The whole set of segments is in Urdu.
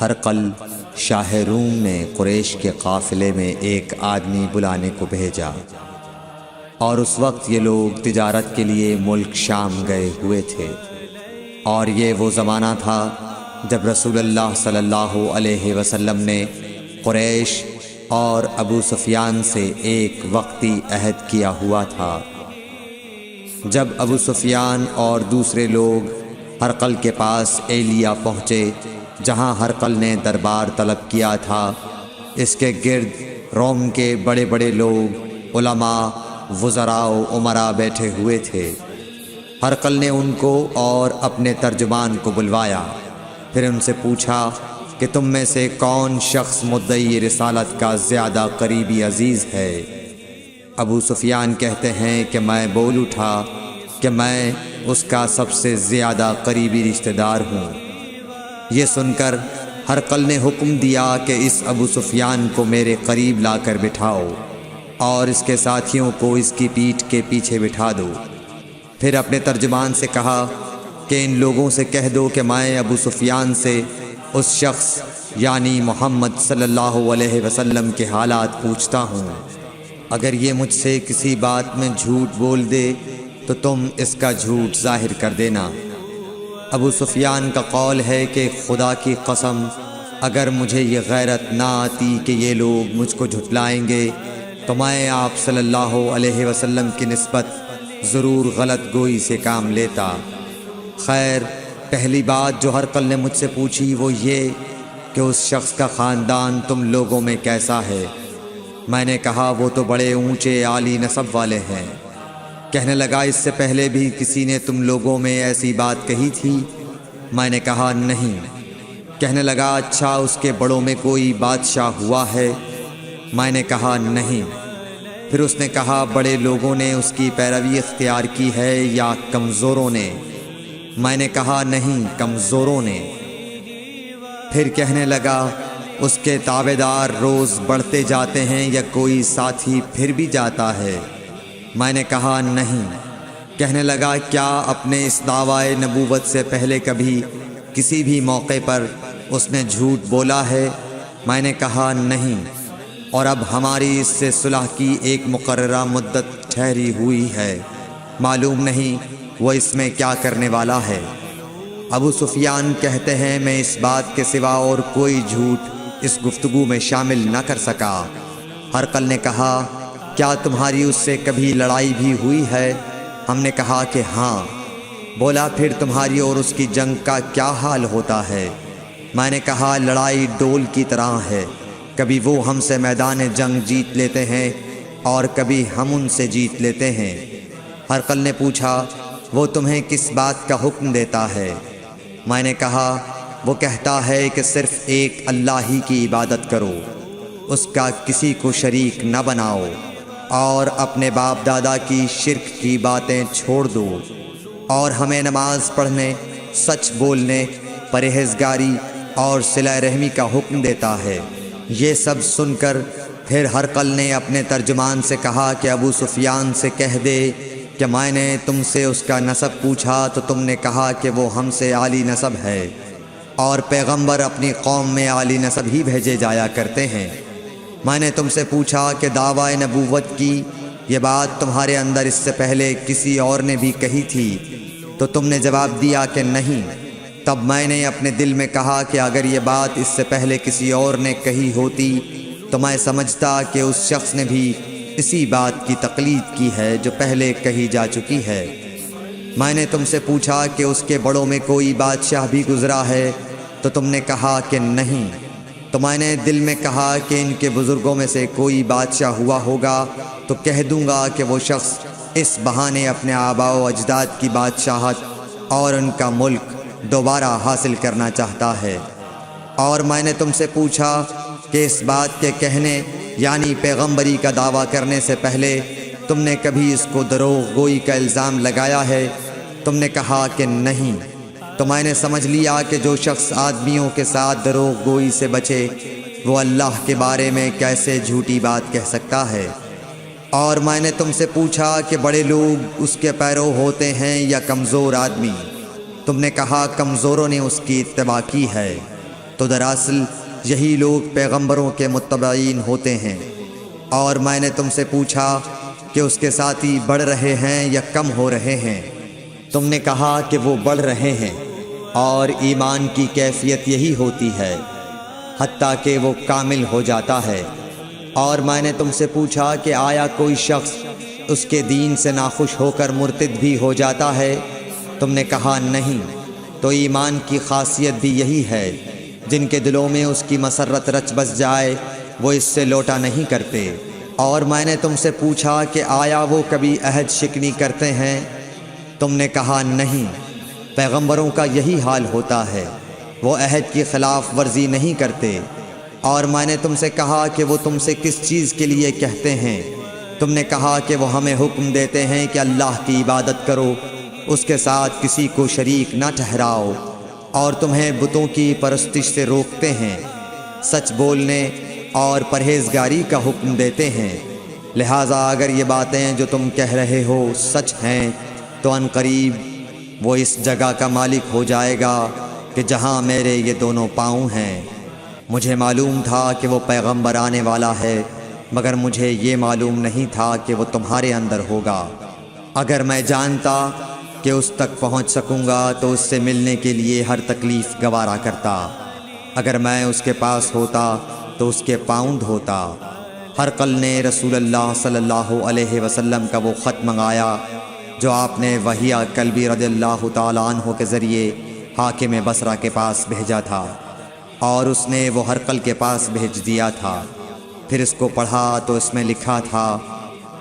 ہرقل شاہ روم نے قریش کے قافلے میں ایک آدمی بلانے کو بھیجا، اور اس وقت یہ لوگ تجارت کے لیے ملک شام گئے ہوئے تھے، اور یہ وہ زمانہ تھا جب رسول اللہ صلی اللہ علیہ وسلم نے قریش اور ابو سفیان سے ایک وقتی عہد کیا ہوا تھا۔ جب ابو سفیان اور دوسرے لوگ ہرقل کے پاس ایلیا پہنچے جہاں ہرقل نے دربار طلب کیا تھا، اس کے گرد روم کے بڑے بڑے لوگ، علماء، وزراء و امراء بیٹھے ہوئے تھے۔ ہرقل نے ان کو اور اپنے ترجمان کو بلوایا، پھر ان سے پوچھا کہ تم میں سے کون شخص مدعی رسالت کا زیادہ قریبی عزیز ہے؟ ابو سفیان کہتے ہیں کہ میں بول اٹھا کہ میں اس کا سب سے زیادہ قریبی رشتہ دار ہوں۔ یہ سن کر ہرقل نے حکم دیا کہ اس ابو سفیان کو میرے قریب لا کر بٹھاؤ اور اس کے ساتھیوں کو اس کی پیٹھ کے پیچھے بٹھا دو۔ پھر اپنے ترجمان سے کہا کہ ان لوگوں سے کہہ دو کہ میں ابو سفیان سے اس شخص یعنی محمد صلی اللہ علیہ وسلم کے حالات پوچھتا ہوں۔ اگر یہ مجھ سے کسی بات میں جھوٹ بول دے تو تم اس کا جھوٹ ظاہر کر دینا۔ ابو سفیان کا قول ہے کہ خدا کی قسم اگر مجھے یہ غیرت نہ آتی کہ یہ لوگ مجھ کو جھٹلائیں گے تو میں آپ صلی اللہ علیہ وسلم کی نسبت ضرور غلط گوئی سے کام لیتا۔ خیر، پہلی بات جو ہرقل نے مجھ سے پوچھی وہ یہ کہ اس شخص کا خاندان تم لوگوں میں کیسا ہے؟ میں نے کہا وہ تو بڑے اونچے عالی نسب والے ہیں۔ کہنے لگا اس سے پہلے بھی کسی نے تم لوگوں میں ایسی بات کہی تھی؟ میں نے کہا نہیں۔ کہنے لگا اچھا اس کے بڑوں میں کوئی بادشاہ ہوا ہے؟ میں نے کہا نہیں۔ پھر اس نے کہا بڑے لوگوں نے اس کی پیروی اختیار کی ہے یا کمزوروں نے؟ میں نے کہا نہیں، کمزوروں نے۔ پھر کہنے لگا اس کے تابعدار روز بڑھتے جاتے ہیں یا کوئی ساتھی پھر بھی جاتا ہے؟ میں نے کہا نہیں۔ کہنے لگا کیا اپنے اس دعوی نبوت سے پہلے کبھی کسی بھی موقع پر اس نے جھوٹ بولا ہے؟ میں نے کہا نہیں، اور اب ہماری اس سے صلح کی ایک مقررہ مدت ٹھہری ہوئی ہے، معلوم نہیں وہ اس میں کیا کرنے والا ہے۔ ابو سفیان کہتے ہیں میں اس بات کے سوا اور کوئی جھوٹ اس گفتگو میں شامل نہ کر سکا۔ ہرقل نے کہا کیا تمہاری اس سے کبھی لڑائی بھی ہوئی ہے؟ ہم نے کہا کہ ہاں۔ بولا پھر تمہاری اور اس کی جنگ کا کیا حال ہوتا ہے؟ میں نے کہا لڑائی ڈول کی طرح ہے، کبھی وہ ہم سے میدان جنگ جیت لیتے ہیں اور کبھی ہم ان سے جیت لیتے ہیں۔ ہرقل نے پوچھا وہ تمہیں کس بات کا حکم دیتا ہے؟ میں نے کہا وہ کہتا ہے کہ صرف ایک اللہ ہی کی عبادت کرو، اس کا کسی کو شریک نہ بناؤ، اور اپنے باپ دادا کی شرک کی باتیں چھوڑ دو، اور ہمیں نماز پڑھنے، سچ بولنے، پرہیزگاری اور صلہ رحمی کا حکم دیتا ہے۔ یہ سب سن کر پھر ہرقل نے اپنے ترجمان سے کہا کہ ابو سفیان سے کہہ دے کہ میں نے تم سے اس کا نسب پوچھا تو تم نے کہا کہ وہ ہم سے عالی نسب ہے، اور پیغمبر اپنی قوم میں عالی نسب ہی بھیجے جایا کرتے ہیں۔ میں نے تم سے پوچھا کہ دعوی نبوت کی یہ بات تمہارے اندر اس سے پہلے کسی اور نے بھی کہی تھی؟ تو تم نے جواب دیا کہ نہیں۔ تب میں نے اپنے دل میں کہا کہ اگر یہ بات اس سے پہلے کسی اور نے کہی ہوتی تو میں سمجھتا کہ اس شخص نے بھی اسی بات کی تقلید کی ہے جو پہلے کہی جا چکی ہے۔ میں نے تم سے پوچھا کہ اس کے بڑوں میں کوئی بادشاہ بھی گزرا ہے؟ تو تم نے کہا کہ نہیں۔ تو میں نے دل میں کہا کہ ان کے بزرگوں میں سے کوئی بادشاہ ہوا ہوگا تو کہہ دوں گا کہ وہ شخص اس بہانے اپنے آباء و اجداد کی بادشاہت اور ان کا ملک دوبارہ حاصل کرنا چاہتا ہے۔ اور میں نے تم سے پوچھا کہ اس بات کے کہنے یعنی پیغمبری کا دعویٰ کرنے سے پہلے تم نے کبھی اس کو دروغ گوئی کا الزام لگایا ہے؟ تم نے کہا کہ نہیں۔ تو میں نے سمجھ لیا کہ جو شخص آدمیوں کے ساتھ دروغ گوئی سے بچے وہ اللہ کے بارے میں کیسے جھوٹی بات کہہ سکتا ہے۔ اور میں نے تم سے پوچھا کہ بڑے لوگ اس کے پیرو ہوتے ہیں یا کمزور آدمی؟ تم نے کہا کمزوروں نے اس کی اتباع کی ہے۔ تو دراصل یہی لوگ پیغمبروں کے متبعین ہوتے ہیں۔ اور میں نے تم سے پوچھا کہ اس کے ساتھی بڑھ رہے ہیں یا کم ہو رہے ہیں؟ تم نے کہا کہ وہ بڑھ رہے ہیں، اور ایمان کی کیفیت یہی ہوتی ہے حتیٰ کہ وہ کامل ہو جاتا ہے۔ اور میں نے تم سے پوچھا کہ آیا کوئی شخص اس کے دین سے ناخوش ہو کر مرتد بھی ہو جاتا ہے؟ تم نے کہا نہیں۔ تو ایمان کی خاصیت بھی یہی ہے، جن کے دلوں میں اس کی مسرت رچ بس جائے وہ اس سے لوٹا نہیں کرتے۔ اور میں نے تم سے پوچھا کہ آیا وہ کبھی عہد شکنی کرتے ہیں؟ تم نے کہا نہیں۔ پیغمبروں کا یہی حال ہوتا ہے، وہ عہد کی خلاف ورزی نہیں کرتے۔ اور میں نے تم سے کہا کہ وہ تم سے کس چیز کے لیے کہتے ہیں؟ تم نے کہا کہ وہ ہمیں حکم دیتے ہیں کہ اللہ کی عبادت کرو، اس کے ساتھ کسی کو شریک نہ ٹھہراؤ، اور تمہیں بتوں کی پرستش سے روکتے ہیں، سچ بولنے اور پرہیزگاری کا حکم دیتے ہیں۔ لہٰذا اگر یہ باتیں جو تم کہہ رہے ہو سچ ہیں تو ان قریب وہ اس جگہ کا مالک ہو جائے گا کہ جہاں میرے یہ دونوں پاؤں ہیں۔ مجھے معلوم تھا کہ وہ پیغمبر آنے والا ہے، مگر مجھے یہ معلوم نہیں تھا کہ وہ تمہارے اندر ہوگا۔ اگر میں جانتا کہ اس تک پہنچ سکوں گا تو اس سے ملنے کے لیے ہر تکلیف گوارا کرتا۔ اگر میں اس کے پاس ہوتا تو اس کے پاؤں دھوتا۔ ہرقل نے رسول اللہ صلی اللہ علیہ وسلم کا وہ خط منگایا جو آپ نے وحیہ کلبی رضی اللہ تعالیٰ عنہ کے ذریعے حاکم بصرہ کے پاس بھیجا تھا، اور اس نے وہ ہرقل کے پاس بھیج دیا تھا۔ پھر اس کو پڑھا تو اس میں لکھا تھا،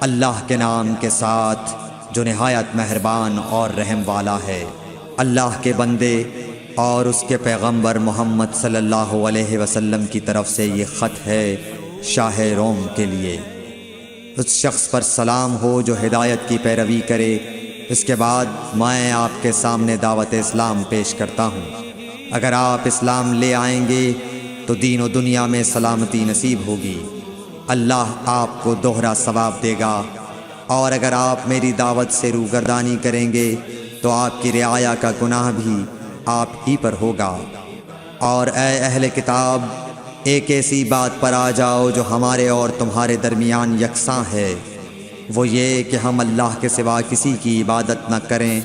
اللہ کے نام کے ساتھ جو نہایت مہربان اور رحم والا ہے۔ اللہ کے بندے اور اس کے پیغمبر محمد صلی اللہ علیہ وسلم کی طرف سے یہ خط ہے شاہ روم کے لیے۔ اس شخص پر سلام ہو جو ہدایت کی پیروی کرے۔ اس کے بعد میں آپ کے سامنے دعوت اسلام پیش کرتا ہوں۔ اگر آپ اسلام لے آئیں گے تو دین و دنیا میں سلامتی نصیب ہوگی، اللہ آپ کو دوہرا ثواب دے گا۔ اور اگر آپ میری دعوت سے روگردانی کریں گے تو آپ کی رعایا کا گناہ بھی آپ ہی پر ہوگا۔ اور اے اہل کتاب، ایک ایسی بات پر آ جاؤ جو ہمارے اور تمہارے درمیان یکساں ہے، وہ یہ کہ ہم اللہ کے سوا کسی کی عبادت نہ کریں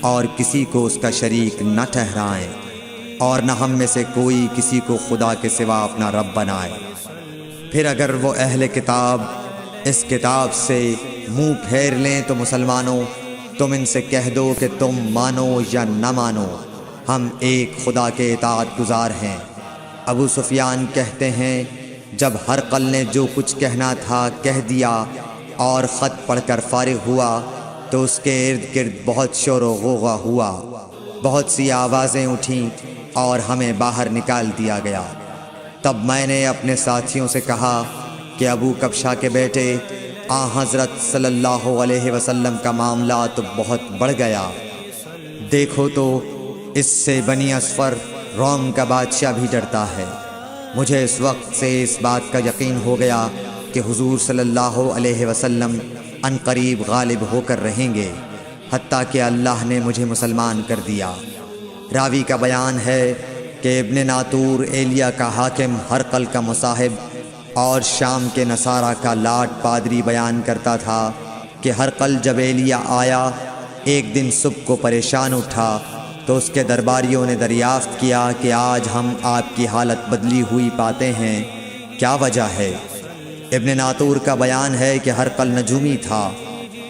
اور کسی کو اس کا شریک نہ ٹھہرائیں، اور نہ ہم میں سے کوئی کسی کو خدا کے سوا اپنا رب بنائے۔ پھر اگر وہ اہل کتاب اس کتاب سے منہ پھیر لیں تو مسلمانوں، تم ان سے کہہ دو کہ تم مانو یا نہ مانو، ہم ایک خدا کے اطاعت گزار ہیں۔ ابو سفیان کہتے ہیں، جب ہرقل نے جو کچھ کہنا تھا کہہ دیا اور خط پڑھ کر فارغ ہوا تو اس کے ارد گرد بہت شور و غوغا ہوا، بہت سی آوازیں اٹھیں اور ہمیں باہر نکال دیا گیا۔ تب میں نے اپنے ساتھیوں سے کہا کہ ابو کبشہ کے بیٹے حضرت صلی اللہ علیہ وسلم کا معاملہ تو بہت بڑھ گیا۔ دیکھو تو اس سے بنی اصفر روم کا بادشاہ بھی ڈرتا ہے۔ مجھے اس وقت سے اس بات کا یقین ہو گیا کہ حضور صلی اللہ علیہ وسلم ان قریب غالب ہو کر رہیں گے، حتیٰ کہ اللہ نے مجھے مسلمان کر دیا۔ راوی کا بیان ہے کہ ابن ناطور ایلیا کا حاکم ہرقل کا مصاحب اور شام کے نصارہ کا لاٹ پادری بیان کرتا تھا کہ ہرقل جب ایلیا آیا ایک دن صبح کو پریشان اٹھا تو اس کے درباریوں نے دریافت کیا کہ آج ہم آپ کی حالت بدلی ہوئی پاتے ہیں، کیا وجہ ہے؟ ابن ناطور کا بیان ہے کہ ہرقل نجومی تھا،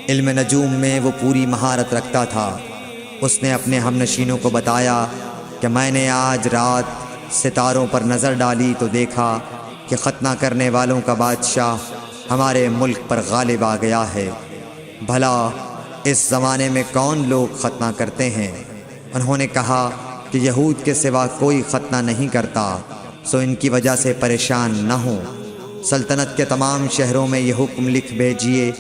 علم نجوم میں وہ پوری مہارت رکھتا تھا۔ اس نے اپنے ہم نشینوں کو بتایا کہ میں نے آج رات ستاروں پر نظر ڈالی تو دیکھا کہ ختنہ کرنے والوں کا بادشاہ ہمارے ملک پر غالب آ گیا ہے۔ بھلا اس زمانے میں کون لوگ ختنہ کرتے ہیں؟ انہوں نے کہا کہ یہود کے سوا کوئی ختنہ نہیں کرتا، سو ان کی وجہ سے پریشان نہ ہوں۔ سلطنت کے تمام شہروں میں یہ حکم لکھ بھیجیے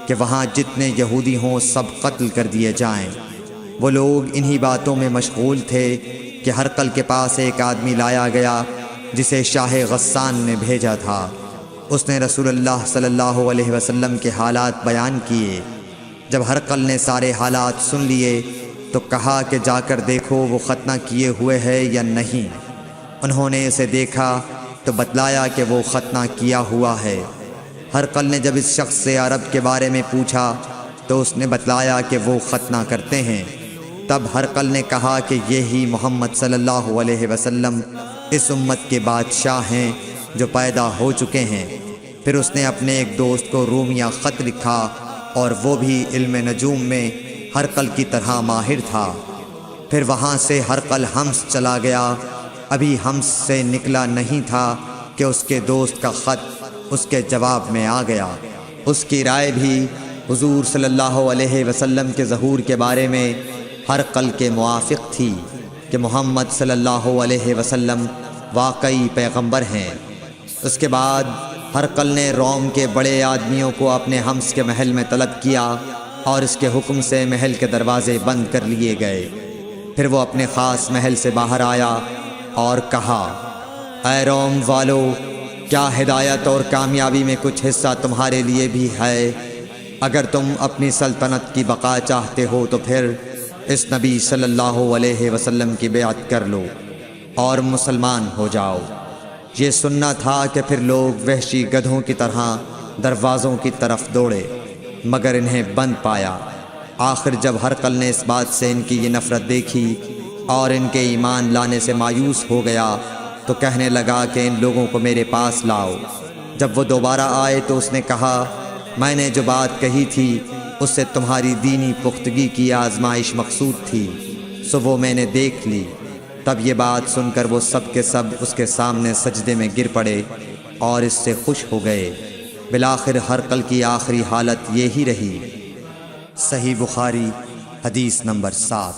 کہ وہاں جتنے یہودی ہوں سب قتل کر دیے جائیں۔ وہ لوگ انہی باتوں میں مشغول تھے کہ ہرقل کے پاس ایک آدمی لایا گیا جسے شاہ غسان نے بھیجا تھا۔ اس نے رسول اللہ صلی اللہ علیہ وسلم کے حالات بیان کیے۔ جب ہرقل نے سارے حالات سن لیے تو کہا کہ جا کر دیکھو وہ ختنہ کیے ہوئے ہے یا نہیں۔ انہوں نے اسے دیکھا تو بتلایا کہ وہ ختنہ کیا ہوا ہے۔ ہرقل نے جب اس شخص سے عرب کے بارے میں پوچھا تو اس نے بتلایا کہ وہ ختنہ کرتے ہیں۔ تب ہرقل نے کہا کہ یہی محمد صلی اللہ علیہ وسلم اس امت کے بادشاہ ہیں جو پیدا ہو چکے ہیں۔ پھر اس نے اپنے ایک دوست کو رومیہ خط لکھا اور وہ بھی علم نجوم میں ہرقل کی طرح ماہر تھا۔ پھر وہاں سے ہرقل حمص چلا گیا۔ ابھی حمص سے نکلا نہیں تھا کہ اس کے دوست کا خط اس کے جواب میں آ گیا۔ اس کی رائے بھی حضور صلی اللہ علیہ وسلم کے ظہور کے بارے میں ہرقل کے موافق تھی کہ محمد صلی اللہ علیہ وسلم واقعی پیغمبر ہیں۔ اس کے بعد ہرقل نے روم کے بڑے آدمیوں کو اپنے حمص کے محل میں طلب کیا اور اس کے حکم سے محل کے دروازے بند کر لیے گئے۔ پھر وہ اپنے خاص محل سے باہر آیا اور کہا، اے روم والو، کیا ہدایت اور کامیابی میں کچھ حصہ تمہارے لیے بھی ہے؟ اگر تم اپنی سلطنت کی بقا چاہتے ہو تو پھر اس نبی صلی اللہ علیہ وسلم کی بیعت کر لو اور مسلمان ہو جاؤ۔ یہ سننا تھا کہ پھر لوگ وحشی گدھوں کی طرح دروازوں کی طرف دوڑے مگر انہیں بند پایا۔ آخر جب ہرقل نے اس بات سے ان کی یہ نفرت دیکھی اور ان کے ایمان لانے سے مایوس ہو گیا تو کہنے لگا کہ ان لوگوں کو میرے پاس لاؤ۔ جب وہ دوبارہ آئے تو اس نے کہا، میں نے جو بات کہی تھی اس سے تمہاری دینی پختگی کی آزمائش مقصود تھی، سو وہ میں نے دیکھ لی۔ تب یہ بات سن کر وہ سب کے سب اس کے سامنے سجدے میں گر پڑے اور اس سے خوش ہو گئے۔ بالآخر ہرقل کی آخری حالت یہی رہی۔ صحیح بخاری حدیث نمبر 7۔